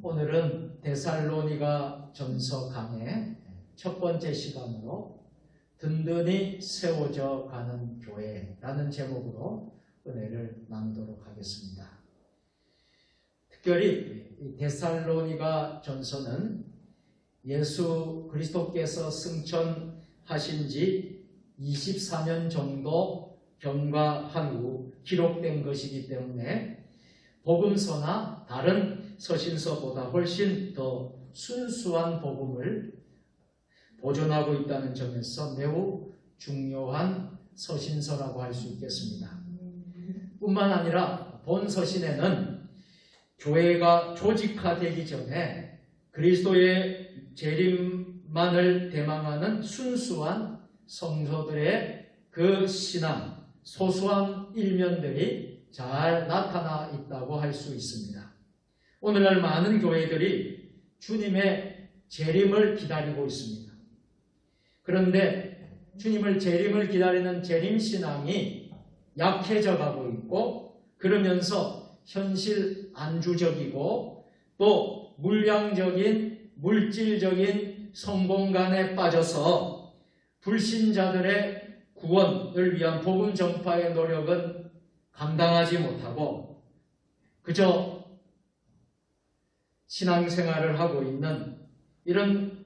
오늘은 데살로니가 전서 강의 첫 번째 시간으로 든든히 세워져 가는 교회라는 제목으로 은혜를 나누도록 하겠습니다. 특별히 이 데살로니가 전서는 예수 그리스도께서 승천하신 지 24년 정도 경과한 후 기록된 것이기 때문에 복음서나 다른 서신서보다 훨씬 더 순수한 복음을 보존하고 있다는 점에서 매우 중요한 서신서라고 할 수 있겠습니다. 뿐만 아니라 본 서신에는 교회가 조직화되기 전에 그리스도의 재림만을 대망하는 순수한 성도들의 그 신앙, 소소한 일면들이 잘 나타나 있다고 할 수 있습니다. 오늘날 많은 교회들이 주님의 재림을 기다리고 있습니다. 그런데 주님을 재림을 기다리는 재림신앙이 약해져 가고 있고, 그러면서 현실 안주적이고 또 물량적인 물질적인 성공간에 빠져서 불신자들의 구원을 위한 복음 전파의 노력은 감당하지 못하고 그저 신앙생활을 하고 있는, 이런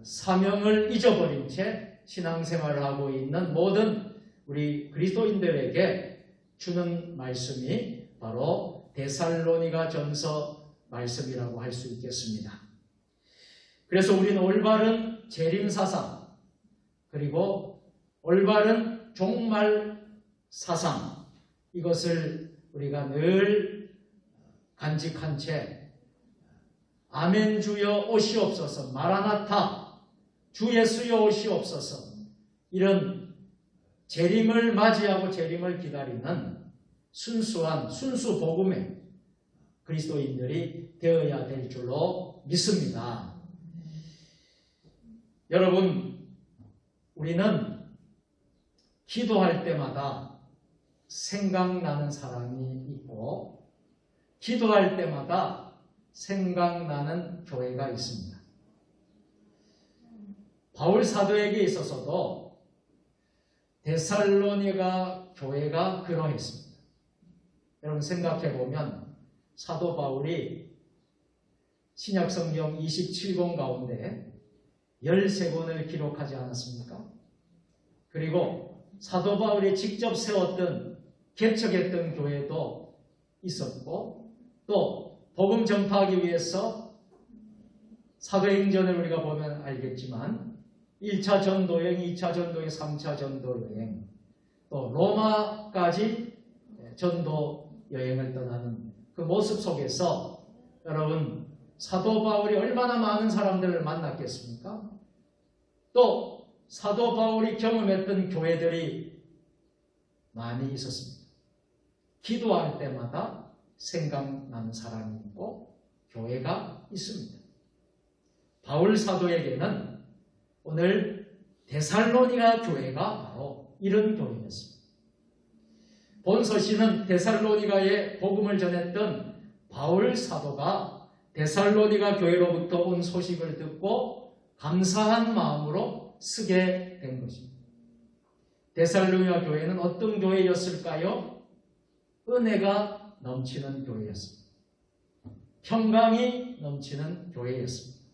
사명을 잊어버린 채 신앙생활을 하고 있는 모든 우리 그리스도인들에게 주는 말씀이 바로 데살로니가 전서 말씀이라고 할 수 있겠습니다. 그래서 우리는 올바른 재림사상, 그리고 올바른 종말 사상, 이것을 우리가 늘 간직한 채 아멘 주여 오시옵소서, 마라나타 주 예수여 오시옵소서, 이런 재림을 맞이하고 재림을 기다리는 순수한 순수 복음의 그리스도인들이 되어야 될 줄로 믿습니다. 여러분, 우리는 기도할 때마다 생각나는 사람이 있고 기도할 때마다 생각나는 교회가 있습니다. 바울 사도에게 있어서도 데살로니가 교회가 그러했습니다. 여러분 생각해 보면 사도 바울이 신약성경 27권 가운데 13권을 기록하지 않았습니까? 그리고 사도 바울이 직접 세웠던 개척했던 교회도 있었고, 또 복음 전파하기 위해서 사도행전을 우리가 보면 알겠지만 1차 전도여행, 2차 전도여행, 3차 전도여행, 또 로마까지 전도 여행을 떠나는 그 모습 속에서 여러분, 사도 바울이 얼마나 많은 사람들을 만났겠습니까? 또 사도 바울이 경험했던 교회들이 많이 있었습니다. 기도할 때마다 생각나는 사람이 있고 교회가 있습니다. 바울 사도에게는 오늘 데살로니가 교회가 바로 이런 교회였습니다. 본 서신은 데살로니가에 복음을 전했던 바울 사도가 데살로니가 교회로부터 온 소식을 듣고 감사한 마음으로 쓰게 된 것입니다. 데살로니가 교회는 어떤 교회였을까요? 은혜가 넘치는 교회였습니다. 평강이 넘치는 교회였습니다.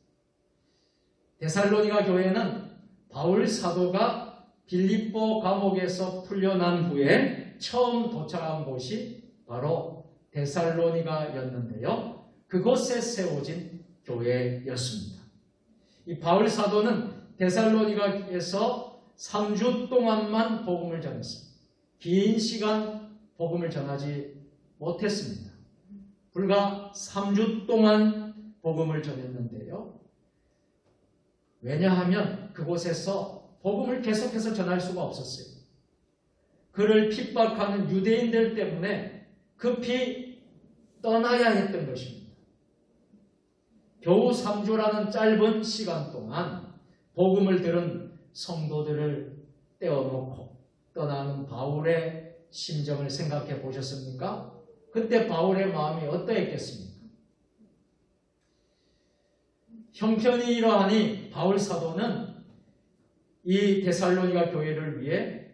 데살로니가 교회는 바울 사도가 빌립보 감옥에서 풀려난 후에 처음 도착한 곳이 바로 데살로니가였는데요. 그곳에 세워진 교회였습니다. 이 바울 사도는 데살로니가에서 3주 동안만 복음을 전했습니다. 긴 시간 복음을 전하지 못했습니다. 불과 3주 동안 복음을 전했는데요. 왜냐하면 그곳에서 복음을 계속해서 전할 수가 없었어요. 그를 핍박하는 유대인들 때문에 급히 떠나야 했던 것입니다. 겨우 3주라는 짧은 시간 동안 복음을 들은 성도들을 떼어놓고 떠나는 바울의 심정을 생각해 보셨습니까? 그때 바울의 마음이 어떠했겠습니까? 형편이 이러하니 바울 사도는 이 데살로니가 교회를 위해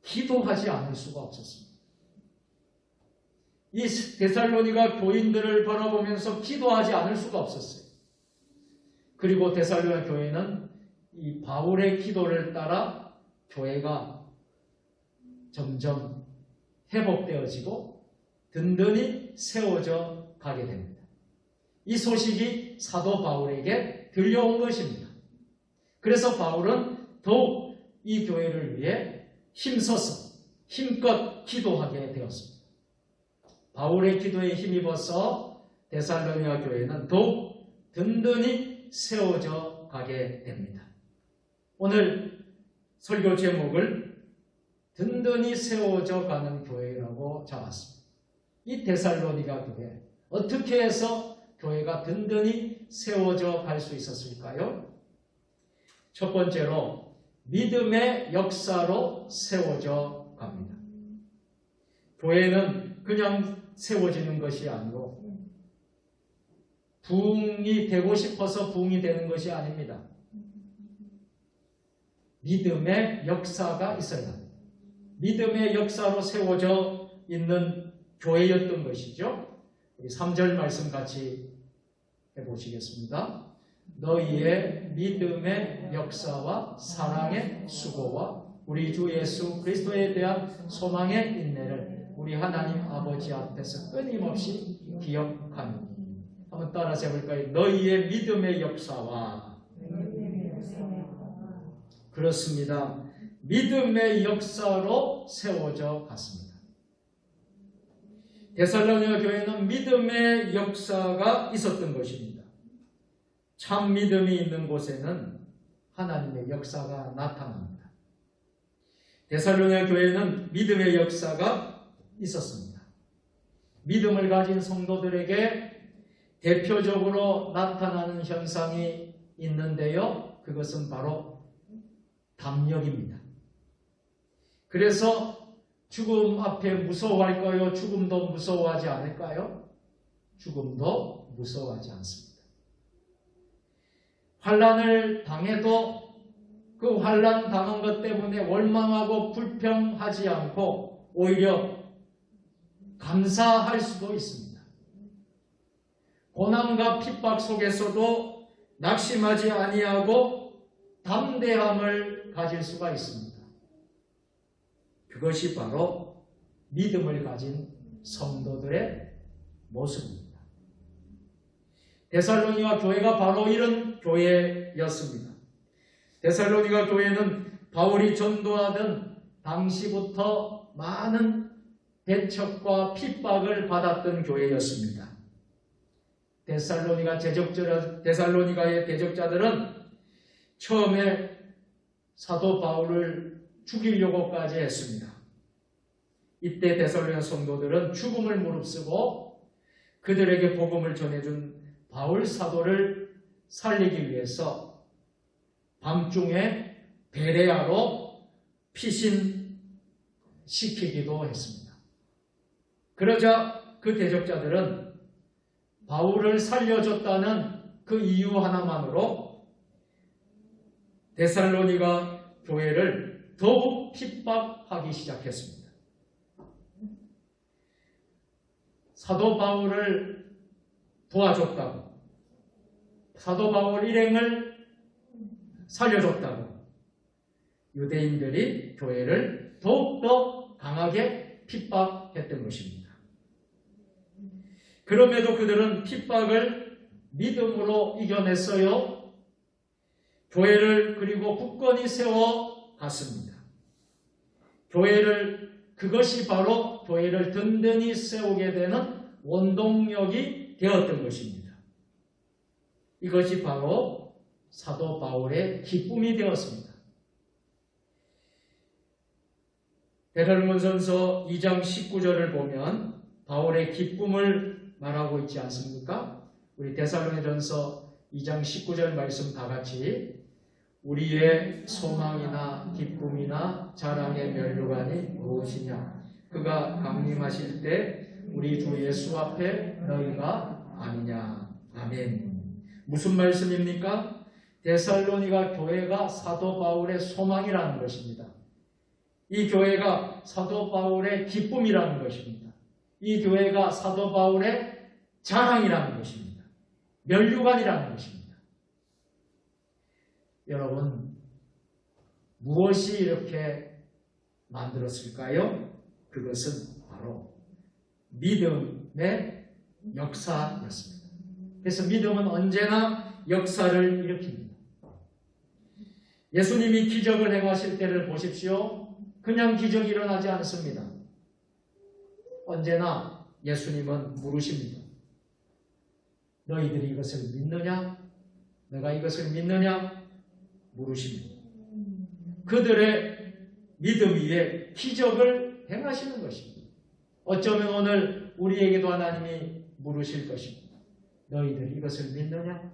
기도하지 않을 수가 없었습니다. 이 데살로니가 교인들을 바라보면서 기도하지 않을 수가 없었어요. 그리고 데살로니가 교회는 이 바울의 기도를 따라 교회가 점점 회복되어지고 든든히 세워져 가게 됩니다. 이 소식이 사도 바울에게 들려온 것입니다. 그래서 바울은 더욱 이 교회를 위해 힘써서 힘껏 기도하게 되었습니다. 바울의 기도에 힘입어서 데살로니가 교회는 더욱 든든히 세워져 가게 됩니다. 오늘 설교 제목을 든든히 세워져 가는 교회라고 잡았습니다. 이 데살로니가 교회, 어떻게 해서 교회가 든든히 세워져 갈 수 있었을까요? 첫 번째로 믿음의 역사로 세워져 갑니다. 교회는 그냥 세워지는 것이 아니고 부흥이 되고 싶어서 부흥이 되는 것이 아닙니다. 믿음의 역사가 있어야 합니다. 믿음의 역사로 세워져 있는 교회였던 것이죠. 우리 3절 말씀 같이 해보시겠습니다. 너희의 믿음의 역사와 사랑의 수고와 우리 주 예수 그리스도에 대한 소망의 인내를 우리 하나님 아버지 앞에서 끊임없이 기억하니. 한번 따라서 해볼까요? 너희의 믿음의 역사와. 그렇습니다. 믿음의 역사로 세워져 갔습니다. 데살로니가 교회는 믿음의 역사가 있었던 것입니다. 참 믿음이 있는 곳에는 하나님의 역사가 나타납니다. 데살로니가 교회는 믿음의 역사가 있었습니다. 믿음을 가진 성도들에게 대표적으로 나타나는 현상이 있는데요. 그것은 바로 담력입니다. 그래서 죽음 앞에 무서워할까요? 죽음도 무서워하지 않을까요? 죽음도 무서워하지 않습니다. 환난을 당해도 그 환난 당한 것 때문에 원망하고 불평하지 않고 오히려 감사할 수도 있습니다. 고난과 핍박 속에서도 낙심하지 아니하고 담대함을 가질 수가 있습니다. 그것이 바로 믿음을 가진 성도들의 모습입니다. 데살로니가 교회가 바로 이런 교회였습니다. 데살로니가 교회는 바울이 전도하던 당시부터 많은 배척과 핍박을 받았던 교회였습니다. 데살로니가의 대적자들은 처음에 사도 바울을 죽이려고까지 했습니다. 이때 데살로니가 성도들은 죽음을 무릅쓰고 그들에게 복음을 전해준 바울 사도를 살리기 위해서 밤중에 베레아로 피신시키기도 했습니다. 그러자 그 대적자들은 바울을 살려줬다는 그 이유 하나만으로 데살로니가 교회를 더욱 핍박하기 시작했습니다. 사도 바울을 도와줬다고, 사도 바울 일행을 살려줬다고 유대인들이 교회를 더욱더 강하게 핍박했던 것입니다. 그럼에도 그들은 핍박을 믿음으로 이겨냈어요. 교회를 그리고 굳건히 세워갔습니다. 그것이 바로 교회를 든든히 세우게 되는 원동력이 되었던 것입니다. 이것이 바로 사도 바울의 기쁨이 되었습니다. 데살로니가전서 2장 19절을 보면 바울의 기쁨을 말하고 있지 않습니까? 우리 데살로니가전서 2장 19절 말씀 다 같이 우리의 소망이나 기쁨이나 자랑의 면류관이 무엇이냐? 그가 강림하실 때 우리 주 예수 앞에 너희가 아니냐? 아멘. 무슨 말씀입니까? 데살로니가 교회가 사도 바울의 소망이라는 것입니다. 이 교회가 사도 바울의 기쁨이라는 것입니다. 이 교회가 사도 바울의 자랑이라는 것입니다. 면류관이라는 것입니다. 여러분, 무엇이 이렇게 만들었을까요? 그것은 바로 믿음의 역사였습니다. 그래서 믿음은 언제나 역사를 일으킵니다. 예수님이 기적을 행하실 때를 보십시오. 그냥 기적이 일어나지 않습니다. 언제나 예수님은 물으십니다. 너희들이 이것을 믿느냐? 내가 이것을 믿느냐? 물으십니다. 그들의 믿음 위에 기적을 행하시는 것입니다. 어쩌면 오늘 우리에게도 하나님이 물으실 것입니다. 너희들이 이것을 믿느냐?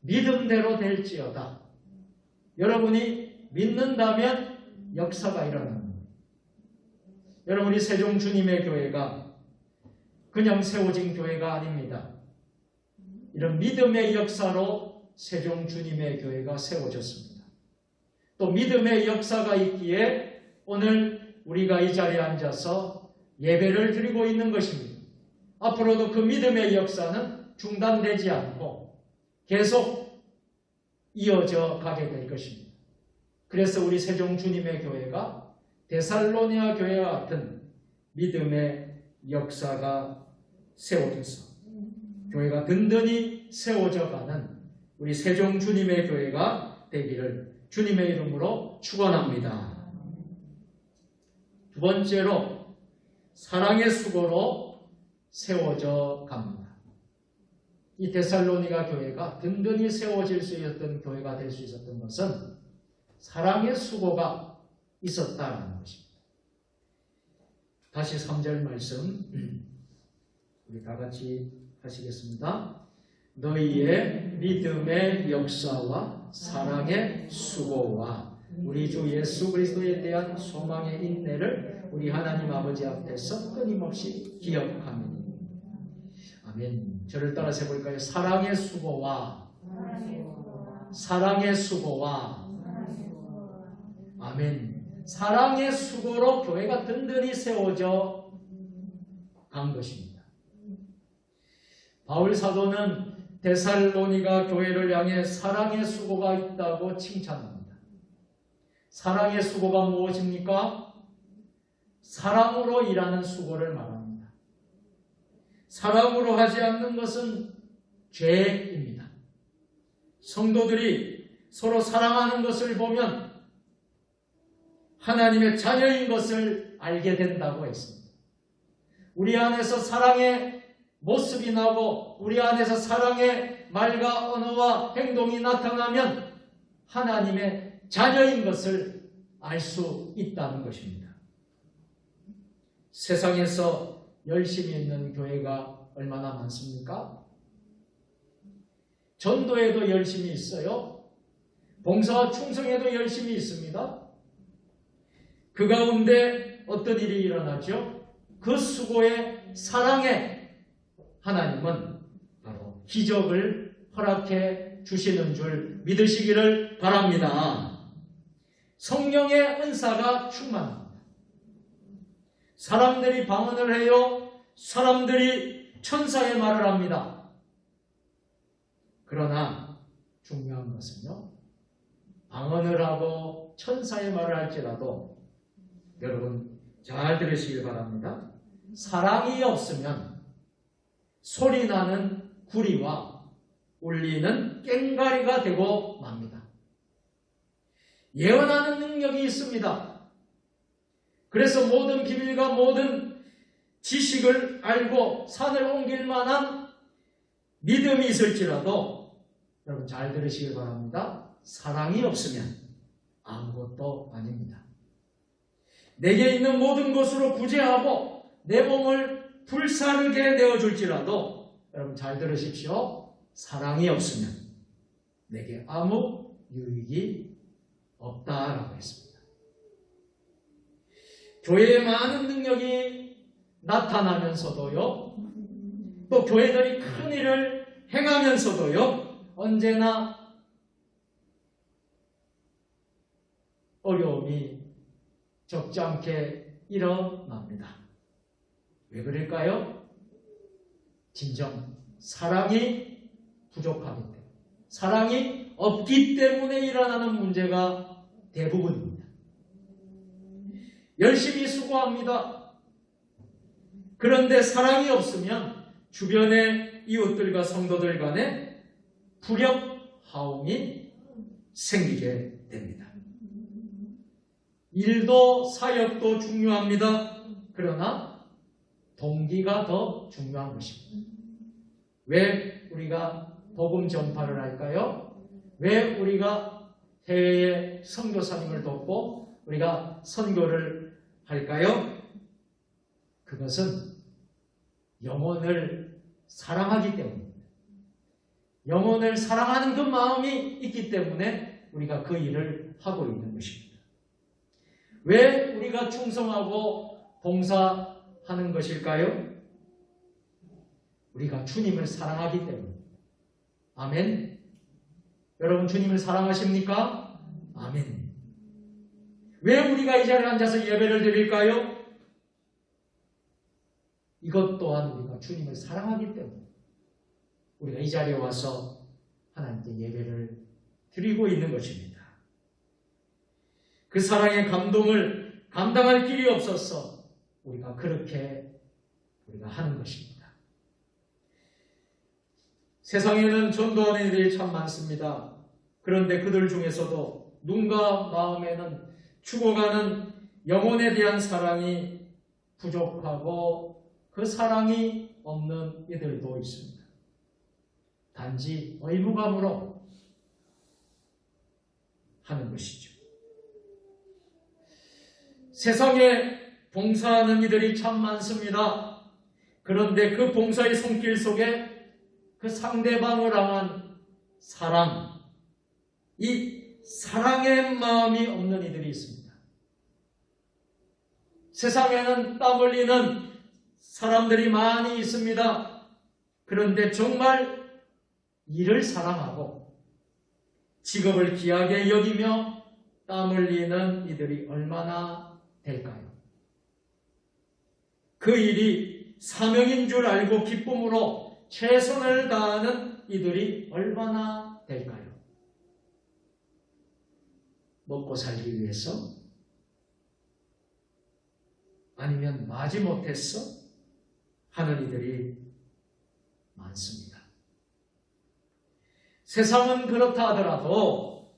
믿음대로 될지어다. 여러분이 믿는다면 역사가 일어납니다. 여러분이 세종 주님의 교회가 그냥 세워진 교회가 아닙니다. 이런 믿음의 역사로 세종 주님의 교회가 세워졌습니다. 또 믿음의 역사가 있기에 오늘 우리가 이 자리에 앉아서 예배를 드리고 있는 것입니다. 앞으로도 그 믿음의 역사는 중단되지 않고 계속 이어져 가게 될 것입니다. 그래서 우리 세종 주님의 교회가 데살로니가 교회와 같은 믿음의 역사가 세워져서 교회가 든든히 세워져 가는 우리 세종 주님의 교회가 되기를 주님의 이름으로 축원합니다. 두 번째로 사랑의 수고로 세워져 갑니다. 이 데살로니가 교회가 든든히 세워질 수 있었던 교회가 될 수 있었던 것은 사랑의 수고가 있었다는 것입니다. 다시 3절 말씀 우리 다 같이 하시겠습니다. 너희의 믿음의 역사와 사랑의 수고와 우리 주 예수 그리스도에 대한 소망의 인내를 우리 하나님 아버지 앞에서 끊임없이 기억하며 아멘. 저를 따라서 해볼까요? 사랑의 수고와 사랑의 수고와 아멘. 사랑의 수고로 교회가 든든히 세워져 간 것입니다. 바울 사도는 데살로니가 교회를 향해 사랑의 수고가 있다고 칭찬합니다. 사랑의 수고가 무엇입니까? 사랑으로 일하는 수고를 말합니다. 사랑으로 하지 않는 것은 죄입니다. 성도들이 서로 사랑하는 것을 보면 하나님의 자녀인 것을 알게 된다고 했습니다. 우리 안에서 사랑의 모습이 나고 우리 안에서 사랑의 말과 언어와 행동이 나타나면 하나님의 자녀인 것을 알 수 있다는 것입니다. 세상에서 열심히 있는 교회가 얼마나 많습니까? 전도에도 열심히 있어요. 봉사와 충성에도 열심히 있습니다. 그 가운데 어떤 일이 일어나죠? 그 수고의 사랑에 하나님은 바로 기적을 허락해 주시는 줄 믿으시기를 바랍니다. 성령의 은사가 충만합니다. 사람들이 방언을 해요. 사람들이 천사의 말을 합니다. 그러나 중요한 것은요, 방언을 하고 천사의 말을 할지라도 여러분 잘 들으시길 바랍니다. 사랑이 없으면 소리나는 구리와 울리는 꽹과리가 되고 맙니다. 예언하는 능력이 있습니다. 그래서 모든 비밀과 모든 지식을 알고 산을 옮길 만한 믿음이 있을지라도 여러분 잘 들으시길 바랍니다. 사랑이 없으면 아무것도 아닙니다. 내게 있는 모든 것으로 구제하고 내 몸을 불사르게 내어줄지라도 여러분 잘 들으십시오. 사랑이 없으면 내게 아무 유익이 없다라고 했습니다. 교회에 많은 능력이 나타나면서도요, 또 교회들이 큰 일을 행하면서도요, 언제나 어려움이 적지 않게 일어납니다. 왜 그럴까요? 진정 사랑이 부족하기 때문에, 사랑이 없기 때문에 일어나는 문제가 대부분입니다. 열심히 수고합니다. 그런데 사랑이 없으면 주변의 이웃들과 성도들 간에 불협화음이 생기게 됩니다. 일도 사역도 중요합니다. 그러나 동기가 더 중요한 것입니다. 왜 우리가 복음 전파를 할까요? 왜 우리가 해외에 선교사님을 돕고 우리가 선교를 할까요? 그것은 영혼을 사랑하기 때문입니다. 영혼을 사랑하는 그 마음이 있기 때문에 우리가 그 일을 하고 있는 것입니다. 왜 우리가 충성하고 봉사하는 것일까요? 우리가 주님을 사랑하기 때문입니다. 아멘. 여러분 주님을 사랑하십니까? 아멘. 왜 우리가 이 자리에 앉아서 예배를 드릴까요? 이것 또한 우리가 주님을 사랑하기 때문에 우리가 이 자리에 와서 하나님께 예배를 드리고 있는 것입니다. 그 사랑의 감동을 감당할 길이 없어서 우리가 그렇게 우리가 하는 것입니다. 세상에는 전도하는 이들이 참 많습니다. 그런데 그들 중에서도 눈과 마음에는 죽어가는 영혼에 대한 사랑이 부족하고 그 사랑이 없는 이들도 있습니다. 단지 의무감으로 하는 것이죠. 세상에 봉사하는 이들이 참 많습니다. 그런데 그 봉사의 손길 속에 그 상대방을 향한 사랑, 이 사랑의 마음이 없는 이들이 있습니다. 세상에는 땀 흘리는 사람들이 많이 있습니다. 그런데 정말 일을 사랑하고 직업을 귀하게 여기며 땀 흘리는 이들이 얼마나 될까요? 그 일이 사명인 줄 알고 기쁨으로 최선을 다하는 이들이 얼마나 될까요? 먹고 살기 위해서? 아니면 마지못해서 하는 이들이 많습니다. 세상은 그렇다 하더라도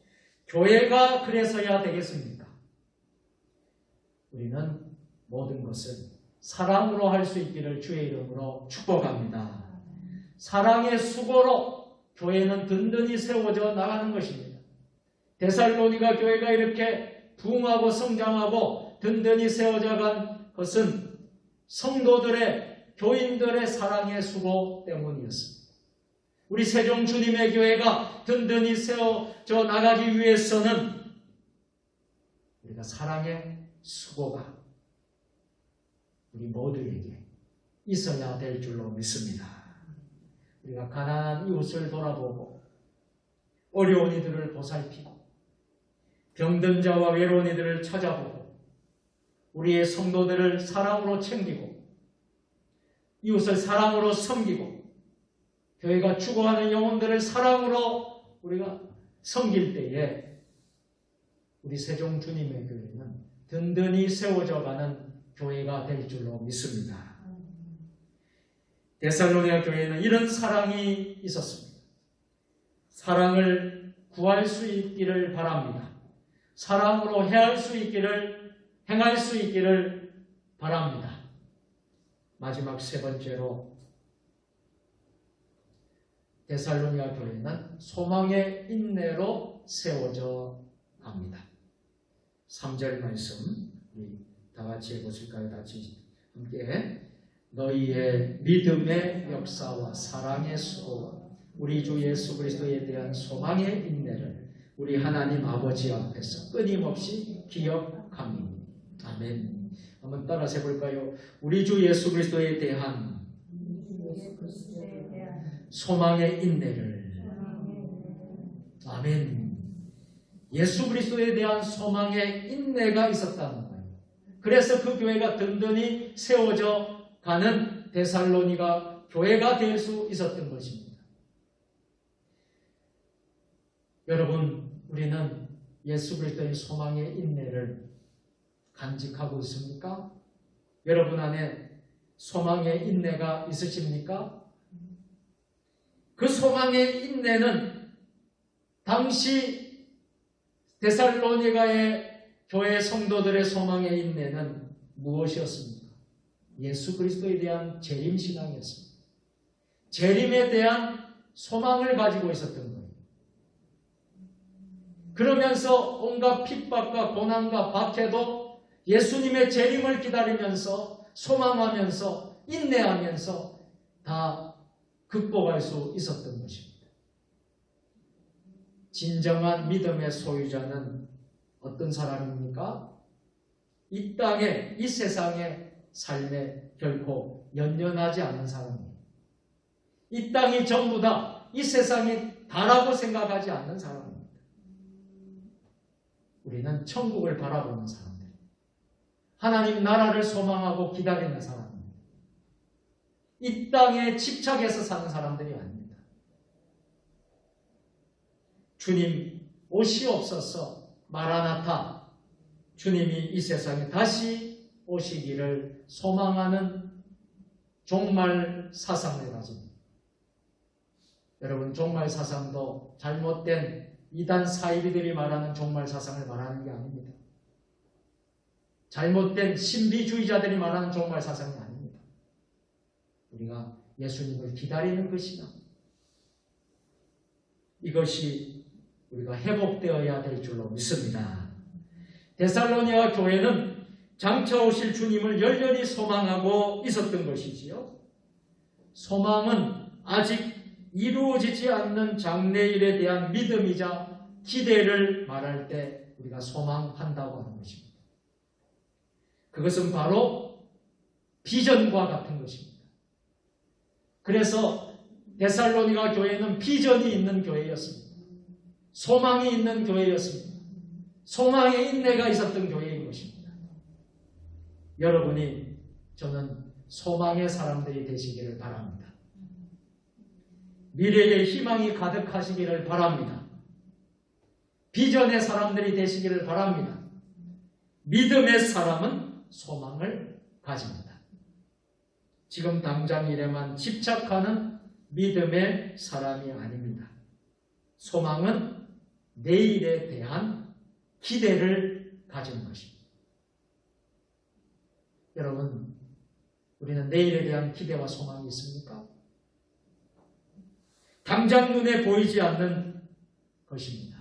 교회가 그래서야 되겠습니까? 우리는 모든 것을 사랑으로 할 수 있기를 주의 이름으로 축복합니다. 사랑의 수고로 교회는 든든히 세워져 나가는 것입니다. 데살로니가 교회가 이렇게 부흥하고 성장하고 든든히 세워져 간 것은 성도들의, 교인들의 사랑의 수고 때문이었습니다. 우리 세종 주님의 교회가 든든히 세워져 나가기 위해서는 우리가 사랑의 수고가 우리 모두에게 있어야 될 줄로 믿습니다. 우리가 가난한 이웃을 돌아보고 어려운 이들을 보살피고 병든 자와 외로운 이들을 찾아보고 우리의 성도들을 사랑으로 챙기고 이웃을 사랑으로 섬기고 교회가 죽어가는 영혼들을 사랑으로 우리가 섬길 때에 우리 세종 주님의 교회는 든든히 세워져가는 교회가 될 줄로 믿습니다. 데살로니가 교회는 이런 사랑이 있었습니다. 사랑을 구할 수 있기를 바랍니다. 사랑으로 행할 수 있기를 바랍니다. 마지막 세 번째로 데살로니가 교회는 소망의 인내로 세워져 갑니다. 3절 말씀 우리 다 같이 해보실까요? 같이 함께. 너희의 믿음의 역사와 사랑의 수고와 우리 주 예수 그리스도에 대한 소망의 인내를 우리 하나님 아버지 앞에서 끊임없이 기억하니. 아멘. 한번 따라서 해볼까요? 우리 주 예수 그리스도에 대한 소망의 인내를. 아멘. 예수 그리스도에 대한 소망의 인내가 있었다는 거예요. 그래서 그 교회가 든든히 세워져 가는 데살로니가 교회가 될 수 있었던 것입니다. 여러분, 우리는 예수 그리스도의 소망의 인내를 간직하고 있습니까? 여러분 안에 소망의 인내가 있으십니까? 그 소망의 인내는 당시 데살로니가의 교회 성도들의 소망의 인내는 무엇이었습니까? 예수 그리스도에 대한 재림신앙이었습니다. 재림에 대한 소망을 가지고 있었던 거예요. 그러면서 온갖 핍박과 고난과 박해도 예수님의 재림을 기다리면서 소망하면서 인내하면서 다 극복할 수 있었던 것입니다. 진정한 믿음의 소유자는 어떤 사람입니까? 이 땅에, 이 세상의 삶에 결코 연연하지 않는 사람이에요. 이 땅이 전부다, 이 세상이 다라고 생각하지 않는 사람입니다. 우리는 천국을 바라보는 사람들, 하나님 나라를 소망하고 기다리는 사람입니다. 이 땅에 집착해서 사는 사람들이 아닙니다. 주님 오시옵소서, 마라나타, 주님이 이 세상에 다시 오시기를 소망하는 종말 사상을 가집니다. 여러분, 종말 사상도 잘못된 이단 사이비들이 말하는 종말 사상을 말하는 게 아닙니다. 잘못된 신비주의자들이 말하는 종말 사상이 아닙니다. 우리가 예수님을 기다리는 것이나 이것이 우리가 회복되어야 될 줄로 믿습니다. 데살로니가 교회는 장차 오실 주님을 열렬히 소망하고 있었던 것이지요. 소망은 아직 이루어지지 않는 장래일에 대한 믿음이자 기대를 말할 때 우리가 소망한다고 하는 것입니다. 그것은 바로 비전과 같은 것입니다. 그래서 데살로니가 교회는 비전이 있는 교회였습니다. 소망이 있는 교회였습니다. 소망의 인내가 있었던 교회인 것입니다. 여러분이, 저는 소망의 사람들이 되시기를 바랍니다. 미래의 희망이 가득하시기를 바랍니다. 비전의 사람들이 되시기를 바랍니다. 믿음의 사람은 소망을 가집니다. 지금 당장 일에만 집착하는 믿음의 사람이 아닙니다. 소망은 내일에 대한 기대를 가지는 것입니다. 여러분, 우리는 내일에 대한 기대와 소망이 있습니까? 당장 눈에 보이지 않는 것입니다.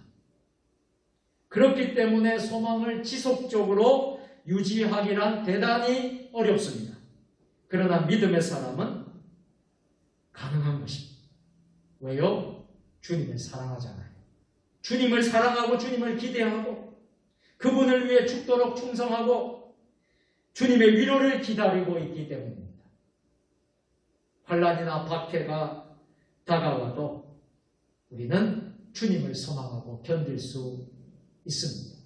그렇기 때문에 소망을 지속적으로 유지하기란 대단히 어렵습니다. 그러나 믿음의 사람은 가능한 것입니다. 왜요? 주님을 사랑하잖아요. 주님을 사랑하고 주님을 기대하고 그분을 위해 죽도록 충성하고 주님의 위로를 기다리고 있기 때문입니다. 환난이나 박해가 다가와도 우리는 주님을 소망하고 견딜 수 있습니다.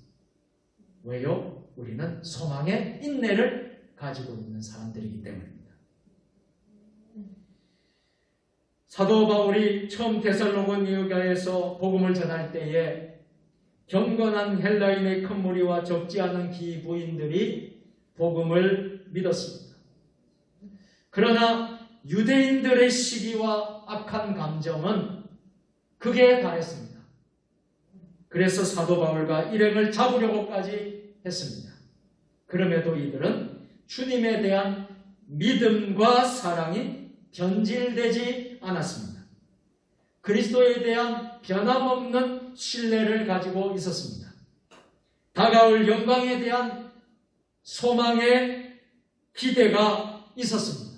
왜요? 우리는 소망의 인내를 가지고 있는 사람들이기 때문입니다. 사도 바울이 처음 데살로니가에서 복음을 전할 때에 경건한 헬라인의 큰 무리와 적지 않은 기부인들이 복음을 믿었습니다. 그러나 유대인들의 시기와 악한 감정은 극에 달했습니다. 그래서 사도 바울과 일행을 잡으려고까지 했습니다. 그럼에도 이들은 주님에 대한 믿음과 사랑이 변질되지 않았습니다. 그리스도에 대한 변함없는 신뢰를 가지고 있었습니다. 다가올 영광에 대한 소망의 기대가 있었습니다.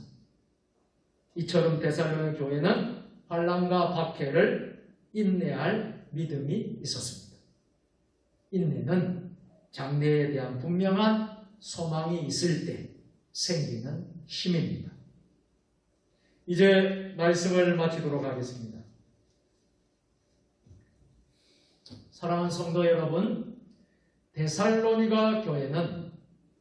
이처럼 데살로니가 교회는 환난과 박해를 인내할 믿음이 있었습니다. 인내는 장래에 대한 분명한 소망이 있을 때 생기는 힘입니다. 이제 말씀을 마치도록 하겠습니다. 사랑하는 성도 여러분, 데살로니가 교회는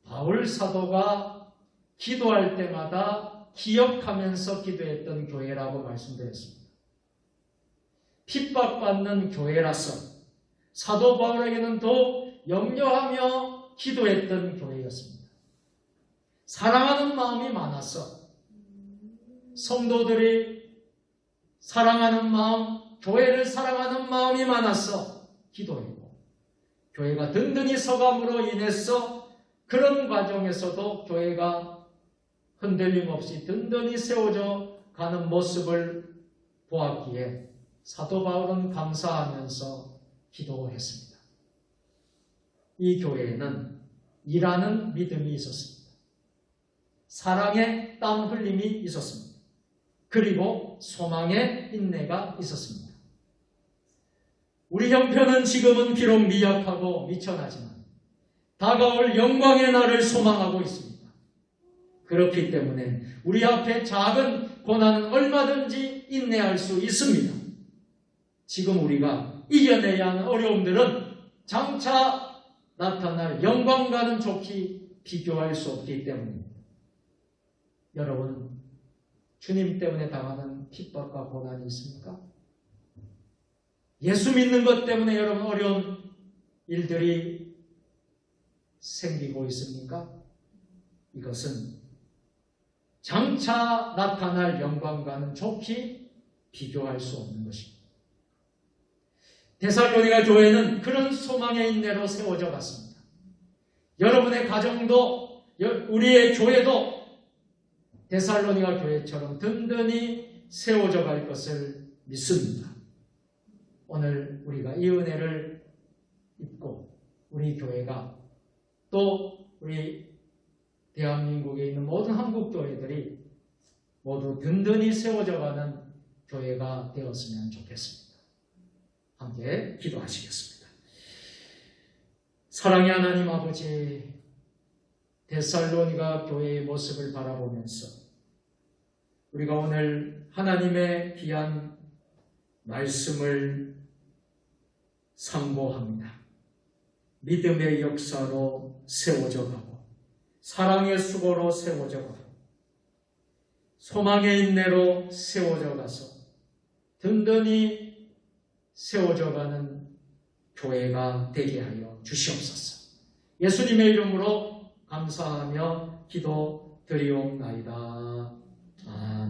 바울 사도가 기도할 때마다 기억하면서 기도했던 교회라고 말씀드렸습니다. 핍박받는 교회라서 사도 바울에게는 더욱 염려하며 기도했던 교회였습니다. 사랑하는 마음이 많아서 성도들이 사랑하는 마음, 교회를 사랑하는 마음이 많아서 기도했고, 교회가 든든히 서감으로 인해서 그런 과정에서도 교회가 흔들림 없이 든든히 세워져 가는 모습을 보았기에 사도 바울은 감사하면서 기도했습니다. 이 교회에는 일하는 믿음이 있었습니다. 사랑의 땀 흘림이 있었습니다. 그리고 소망의 인내가 있었습니다. 우리 형편은 지금은 비록 미약하고 미천하지만 다가올 영광의 날을 소망하고 있습니다. 그렇기 때문에 우리 앞에 작은 고난은 얼마든지 인내할 수 있습니다. 지금 우리가 이겨내야 하는 어려움들은 장차 나타날 영광과는 좋게 비교할 수 없기 때문입니다. 여러분, 주님 때문에 당하는 핍박과 고난이 있습니까? 예수 믿는 것 때문에 여러분 어려운 일들이 생기고 있습니까? 이것은 장차 나타날 영광과는 좋게 비교할 수 없는 것입니다. 데살로니가 교회는 그런 소망의 인내로 세워져 갔습니다. 여러분의 가정도 우리의 교회도 데살로니가 교회처럼 든든히 세워져 갈 것을 믿습니다. 오늘 우리가 이 은혜를 입고 우리 교회가 또 우리 대한민국에 있는 모든 한국 교회들이 모두 든든히 세워져 가는 교회가 되었으면 좋겠습니다. 함께 기도하시겠습니다. 사랑의 하나님 아버지, 데살로니가 교회의 모습을 바라보면서 우리가 오늘 하나님의 귀한 말씀을 상고합니다. 믿음의 역사로 세워져 가고 사랑의 수고로 세워져 가고 소망의 인내로 세워져 가서 든든히 세워져 가는 교회가 되게 하여 주시옵소서. 예수님의 이름으로 감사하며 기도 드리옵나이다. 아멘.